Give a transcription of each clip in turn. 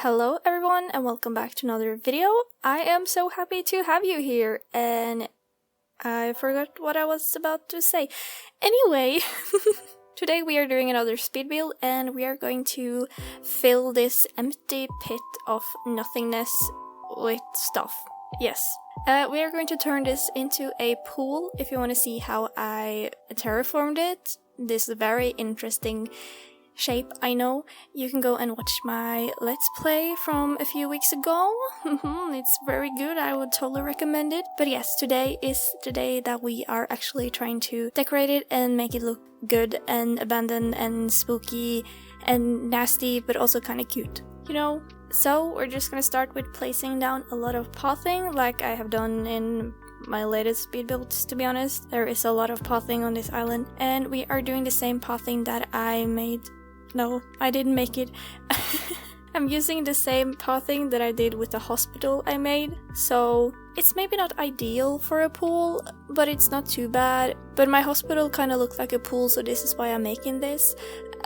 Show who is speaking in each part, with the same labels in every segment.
Speaker 1: Hello everyone and welcome back to another video. I am so happy to have you here and I forgot what I was about to say. Anyway, today we are doing another speed build and we are going to fill this empty pit of nothingness with stuff. Yes. We are going to turn this into a pool if you want to see how I terraformed it. This very interesting shape, I know. You can go and watch my Let's Play from a few weeks ago. It's very good, I would totally recommend it. But yes, today is the day that we are actually trying to decorate it and make it look good and abandoned and spooky and nasty, but also kind of cute, you know? So we're just gonna start with placing down a lot of pathing, like I have done in my latest speed builds, to be honest. There is a lot of pathing on this island, and we are doing the same pathing that I made. No, I didn't make it. I'm using the same pathing that I did with the hospital I made, so it's maybe not ideal for a pool, but it's not too bad. But my hospital kind of looks like a pool, so this is why I'm making this.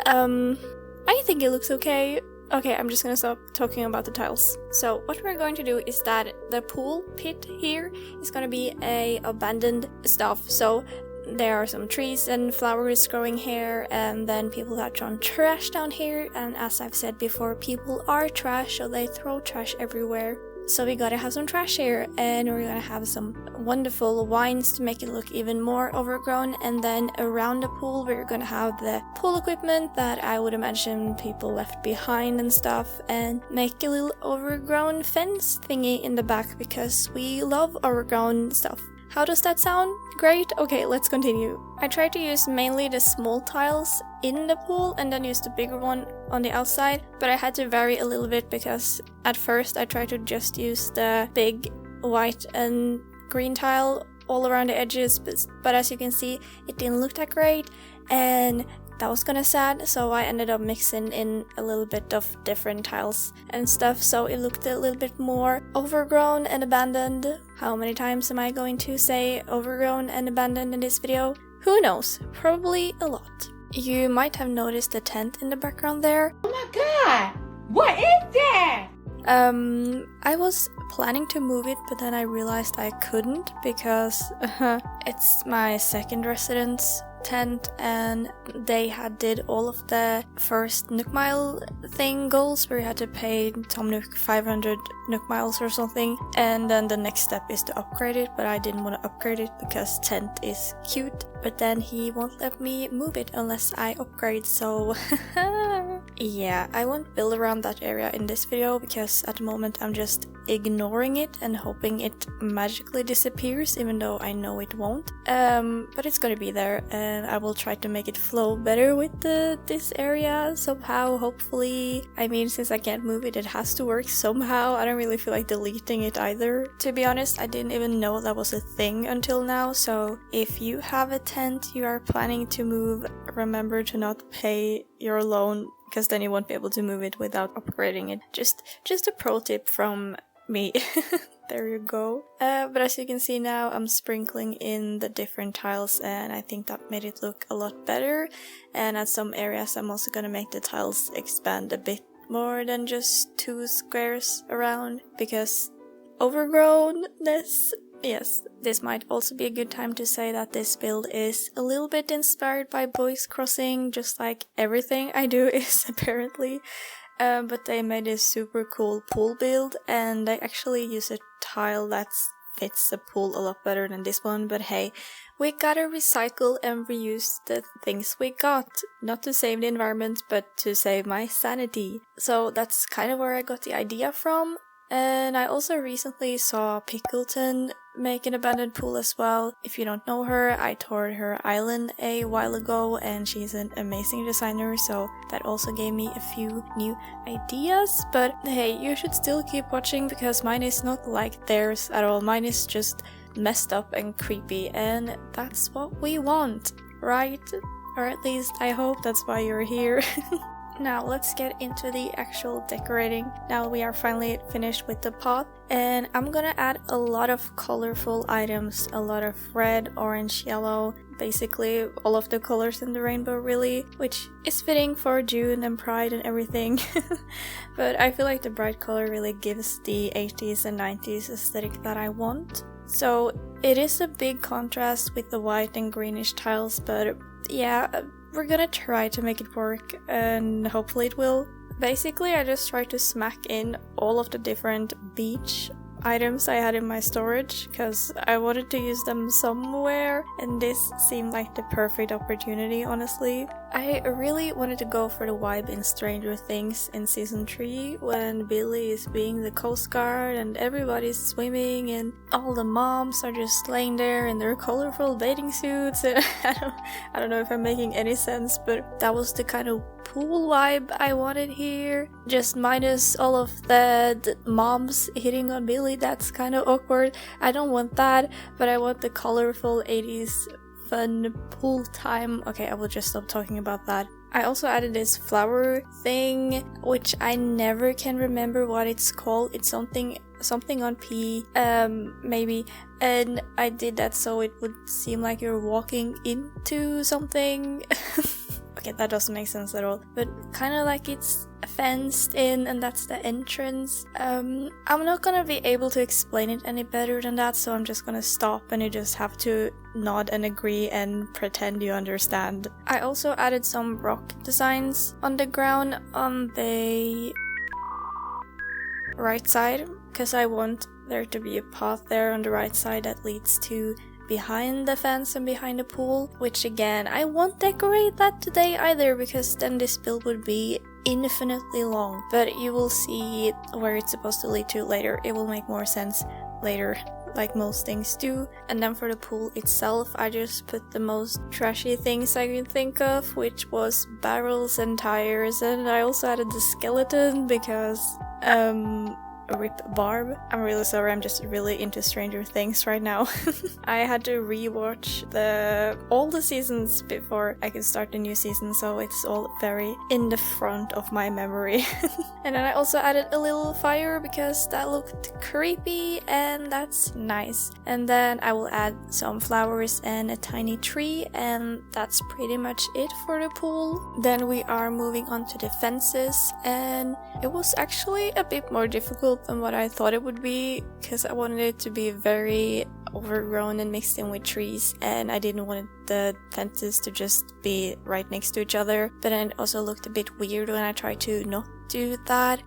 Speaker 1: I think it looks okay. Okay, I'm just gonna stop talking about the tiles. So what we're going to do is that the pool pit here is gonna be a abandoned stuff. So there are some trees and flowers growing here, and then people got thrown trash down here, and as I've said before, people are trash, so they throw trash everywhere. So we gotta have some trash here, and we're gonna have some wonderful vines to make it look even more overgrown, and then around the pool we're gonna have the pool equipment that I would imagine people left behind and stuff, and make a little overgrown fence thingy in the back because we love overgrown stuff. How does that sound? Great? Okay, let's continue. I tried to use mainly the small tiles in the pool and then use the bigger one on the outside, but I had to vary a little bit because at first I tried to just use the big white and green tile all around the edges, but as you can see, it didn't look that great, and that was kinda sad, so I ended up mixing in a little bit of different tiles and stuff, so it looked a little bit more overgrown and abandoned. How many times am I going to say overgrown and abandoned in this video? Who knows? Probably a lot. You might have noticed the tent in the background there.
Speaker 2: Oh my god! What is that?
Speaker 1: I was planning to move it, but then I realized I couldn't because it's my second residence tent, and they did all of the first Nook Mile thing goals where you had to pay Tom Nook 500 Nook Miles or something, and then the next step is to upgrade it, but I didn't want to upgrade it because tent is cute, but then he won't let me move it unless I upgrade, so yeah, I won't build around that area in this video because at the moment I'm just ignoring it and hoping it magically disappears, even though I know it won't. But it's gonna be there, and I will try to make it flow better with this area somehow, hopefully. I mean, since I can't move it, it has to work somehow. I don't really feel like deleting it either. To be honest, I didn't even know that was a thing until now, so if you have a tent you are planning to move, remember to not pay your loan, because then you won't be able to move it without upgrading it. Just a pro tip from me. There you go. But as you can see now, I'm sprinkling in the different tiles, and I think that made it look a lot better. And at some areas I'm also gonna make the tiles expand a bit more than just 2 squares around, because overgrownness. Yes, this might also be a good time to say that this build is a little bit inspired by Boys Crossing, just like everything I do is apparently. But they made a super cool pool build, and they actually use a tile that fits the pool a lot better than this one, but hey, we gotta recycle and reuse the things we got. Not to save the environment, but to save my sanity. So that's kind of where I got the idea from. And I also recently saw Pickleton make an abandoned pool as well. If you don't know her, I toured her island a while ago, and she's an amazing designer, so that also gave me a few new ideas. But hey, you should still keep watching because mine is not like theirs at all. Mine is just messed up and creepy, and that's what we want, right? Or at least I hope that's why you're here. now let's get into the actual decorating. Now we are finally finished with the pot, and I'm gonna add a lot of colorful items, a lot of red, orange, yellow, basically all of the colors in the rainbow really, which is fitting for June and Pride and everything. But I feel like the bright color really gives the 80s and 90s aesthetic that I want. So it is a big contrast with the white and greenish tiles, but yeah, we're gonna try to make it work and hopefully it will. Basically, I just tried to smack in all of the different beach items I had in my storage because I wanted to use them somewhere, and this seemed like the perfect opportunity, honestly. I really wanted to go for the vibe in Stranger Things in season 3 when Billy is being the Coast Guard and everybody's swimming and all the moms are just laying there in their colorful bathing suits. I don't know if I'm making any sense, but that was the kind of pool vibe I wanted here. Just minus all of the moms hitting on Billy. That's kind of awkward. I don't want that, but I want the colorful 80s fun pool time. Okay, I will just stop talking about that. I also added this flower thing, which I never can remember what it's called. It's something on P, maybe. And I did that so it would seem like you're walking into something. Okay, that doesn't make sense at all, but kind of like it's fenced in and that's the entrance. I'm not gonna be able to explain it any better than that, so I'm just gonna stop and you just have to nod and agree and pretend you understand. I also added some rock designs on the ground on the right side because I want there to be a path there on the right side that leads to behind the fence and behind the pool, which again, I won't decorate that today either because then this build would be infinitely long, but you will see where it's supposed to lead to later. It will make more sense later, like most things do. And then for the pool itself, I just put the most trashy things I could think of, which was barrels and tires, and I also added the skeleton because rip Barb. I'm really sorry, I'm just really into Stranger Things right now. I had to rewatch all the seasons before I could start the new season, so it's all very in the front of my memory. And then I also added a little fire because that looked creepy and that's nice. And then I will add some flowers and a tiny tree, and that's pretty much it for the pool. Then we are moving on to the fences, and it was actually a bit more difficult than what I thought it would be because I wanted it to be very overgrown and mixed in with trees, and I didn't want the fences to just be right next to each other, but then it also looked a bit weird when I tried to not do that.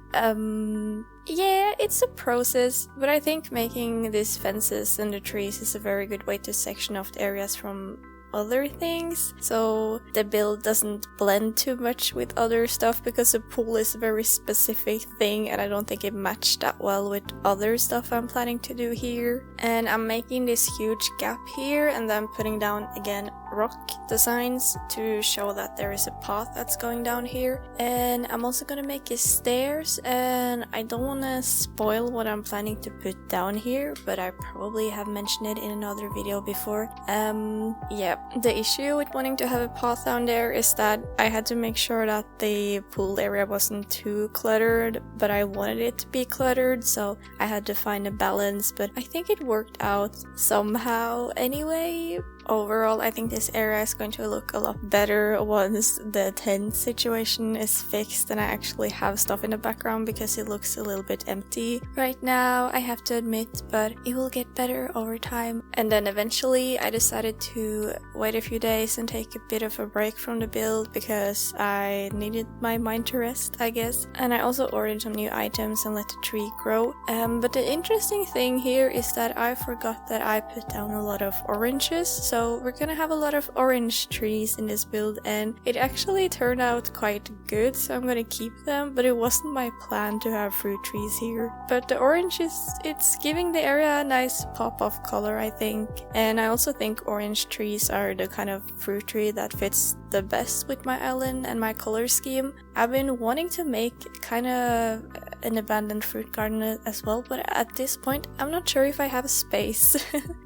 Speaker 1: Yeah, it's a process, but I think making these fences and the trees is a very good way to section off the areas from other things, so the build doesn't blend too much with other stuff, because the pool is a very specific thing and I don't think it matched that well with other stuff I'm planning to do here. And I'm making this huge gap here and then putting down again rock designs to show that there is a path that's going down here. And I'm also gonna make a stairs, and I don't want to spoil what I'm planning to put down here, but I probably have mentioned it in another video before. Yeah, the issue with wanting to have a path down there is that I had to make sure that the pool area wasn't too cluttered, but I wanted it to be cluttered, so I had to find a balance, but I think it worked out somehow anyway. Overall, I think this area is going to look a lot better once the tent situation is fixed and I actually have stuff in the background, because it looks a little bit empty right now, I have to admit, but it will get better over time. And then eventually I decided to wait a few days and take a bit of a break from the build because I needed my mind to rest, I guess. And I also ordered some new items and let the tree grow. But the interesting thing here is that I forgot that I put down a lot of oranges, so we're gonna have a lot of orange trees in this build, and it actually turned out quite good, so I'm gonna keep them, but it wasn't my plan to have fruit trees here. But the orange it's giving the area a nice pop of color, I think. And I also think orange trees are the kind of fruit tree that fits the best with my island and my color scheme. I've been wanting to make kind of an abandoned fruit garden as well, but at this point I'm not sure if I have space.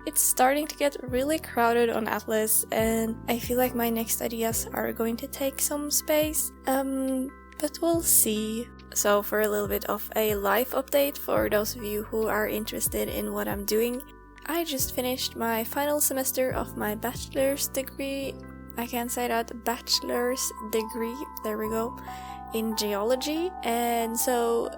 Speaker 1: It's starting to get really crowded on Atlas, and I feel like my next ideas are going to take some space. but we'll see. So for a little bit of a life update for those of you who are interested in what I'm doing, I just finished my final semester of my bachelor's degree. I can't say that, bachelor's degree, there we go, in geology. And so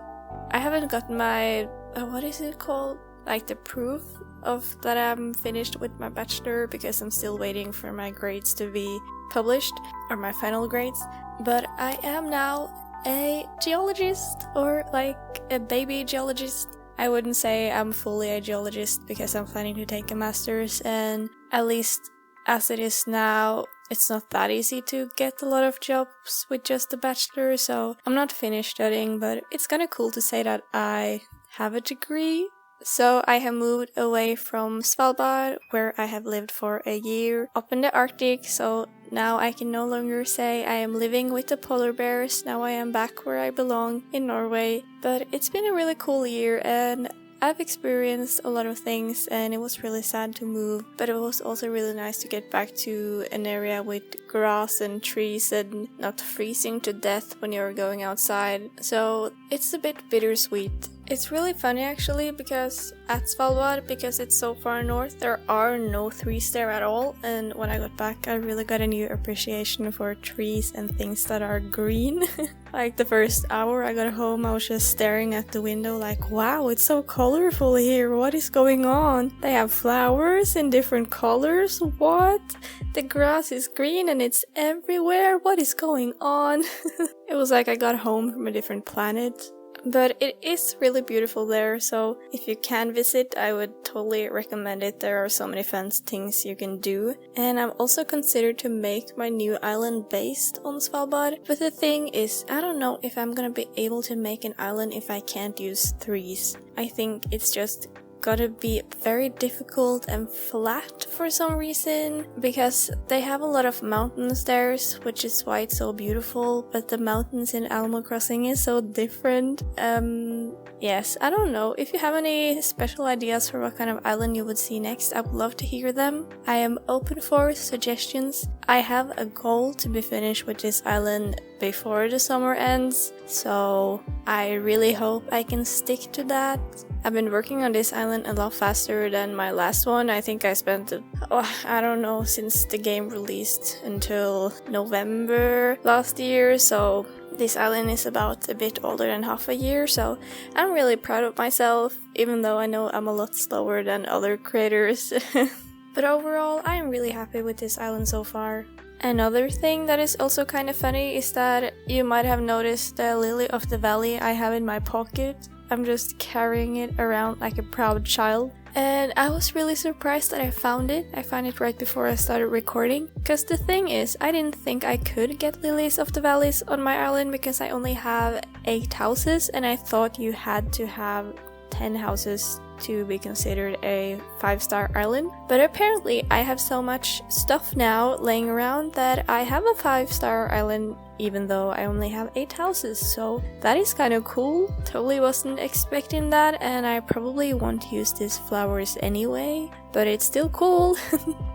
Speaker 1: I haven't gotten my, what is it called? Like the proof of that I'm finished with my bachelor, because I'm still waiting for my grades to be published, or my final grades. But I am now a geologist, or like a baby geologist. I wouldn't say I'm fully a geologist because I'm planning to take a master's, and at least as it is now, it's not that easy to get a lot of jobs with just a bachelor, so I'm not finished studying, but it's kinda cool to say that I have a degree. So I have moved away from Svalbard, where I have lived for a year, up in the Arctic, so now I can no longer say I am living with the polar bears. Now I am back where I belong, in Norway. But it's been a really cool year, and I've experienced a lot of things, and it was really sad to move, but it was also really nice to get back to an area with grass and trees and not freezing to death when you're going outside. So it's a bit bittersweet. It's really funny actually, because at Svalbard, because it's so far north, there are no trees there at all, and when I got back I really got a new appreciation for trees and things that are green. Like the first hour I got home, I was just staring at the window like, wow, it's so colorful here, what is going on? They have flowers in different colors, what? The grass is green and it's everywhere, what is going on? It was like I got home from a different planet. But it is really beautiful there, so if you can visit, I would totally recommend it. There are so many fun things you can do. And I'm also considered to make my new island based on Svalbard. But the thing is, I don't know if I'm gonna be able to make an island if I can't use trees. I think it's just gotta be very difficult and flat for some reason, because they have a lot of mountains there, which is why it's so beautiful, but the mountains in Animal Crossing is so different. Yes, I don't know. If you have any special ideas for what kind of island you would see next, I would love to hear them. I am open for suggestions. I have a goal to be finished with this island before the summer ends, so I really hope I can stick to that. I've been working on this island a lot faster than my last one. I think I spent, I don't know, since the game released until November last year, so this island is about a bit older than half a year, so I'm really proud of myself, even though I know I'm a lot slower than other creators. But overall, I am really happy with this island so far. Another thing that is also kind of funny is that you might have noticed the lily of the valley I have in my pocket. I'm just carrying it around like a proud child. And I was really surprised that I found it. I found it right before I started recording. Because the thing is, I didn't think I could get lilies of the valleys on my island because I only have 8 houses, and I thought you had to have 10 houses to be considered a 5-star island. But apparently I have so much stuff now laying around that I have a 5-star island even though I only have 8 houses, so that is kind of cool. Totally wasn't expecting that, and I probably won't use these flowers anyway, but it's still cool.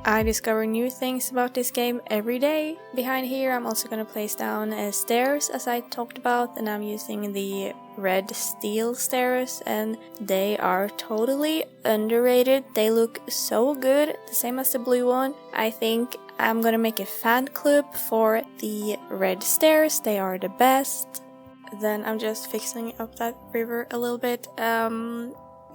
Speaker 1: I discover new things about this game every day. Behind here I'm also gonna place down stairs as I talked about, and I'm using the red steel stairs, and they are totally underrated. They look so good, the same as the blue one. I think I'm gonna make a fan club for the red stairs, they are the best. Then I'm just fixing up that river a little bit.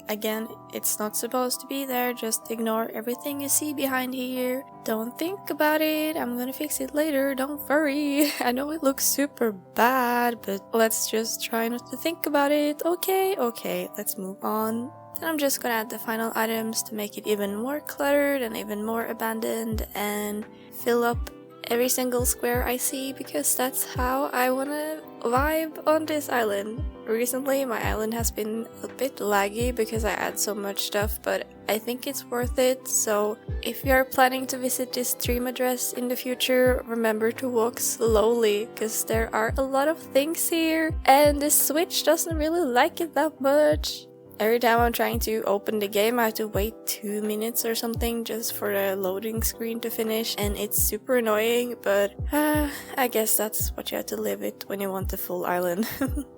Speaker 1: Again, it's not supposed to be there, just ignore everything you see behind here. Don't think about it, I'm gonna fix it later, don't worry. I know it looks super bad, but let's just try not to think about it. Okay, let's move on. Then I'm just gonna add the final items to make it even more cluttered and even more abandoned, and fill up every single square I see, because that's how I wanna vibe on this island. Recently my island has been a bit laggy because I add so much stuff, but I think it's worth it. So if you are planning to visit this stream address in the future, remember to walk slowly, because there are a lot of things here and the Switch doesn't really like it that much. Every time I'm trying to open the game, I have to wait 2 minutes or something just for the loading screen to finish, and it's super annoying, but I guess that's what you have to live with when you want the full island.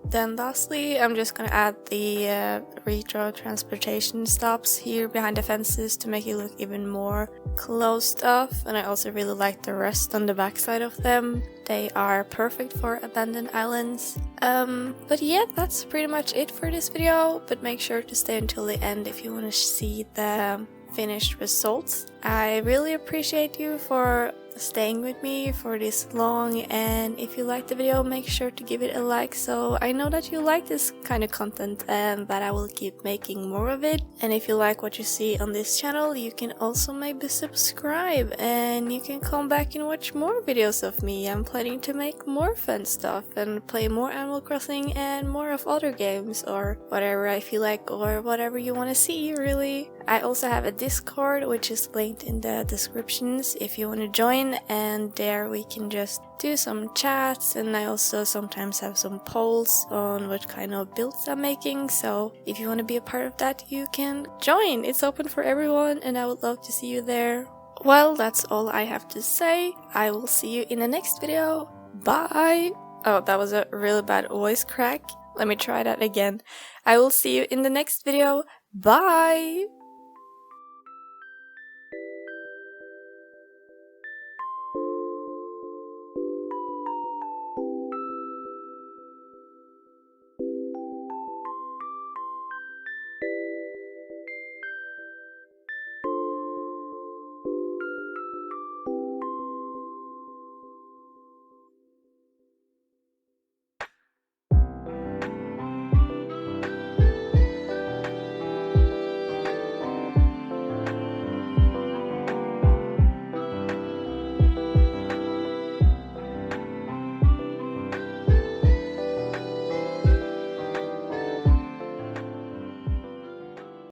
Speaker 1: Then lastly, I'm just gonna add the retro transportation stops here behind the fences to make it look even more closed off, and I also really like the rest on the backside of them. They are perfect for abandoned islands. But yeah, that's pretty much it for this video, but make sure to stay until the end if you want to see the finished results. I really appreciate you for staying with me for this long, and if you liked the video, make sure to give it a like so I know that you like this kind of content and that I will keep making more of it. And if you like what you see on this channel, you can also maybe subscribe and you can come back and watch more videos of me. I'm planning to make more fun stuff and play more Animal Crossing and more of other games or whatever I feel like or whatever you want to see, really. I also have a Discord which is linked in the descriptions if you want to join, and there we can just do some chats, and I also sometimes have some polls on what kind of builds I'm making, so if you want to be a part of that, you can join. It's open for everyone and I would love to see you there. Well, that's all I have to say. I will see you in the next video. Bye! Oh, that was a really bad voice crack. Let me try that again. I will see you in the next video. Bye!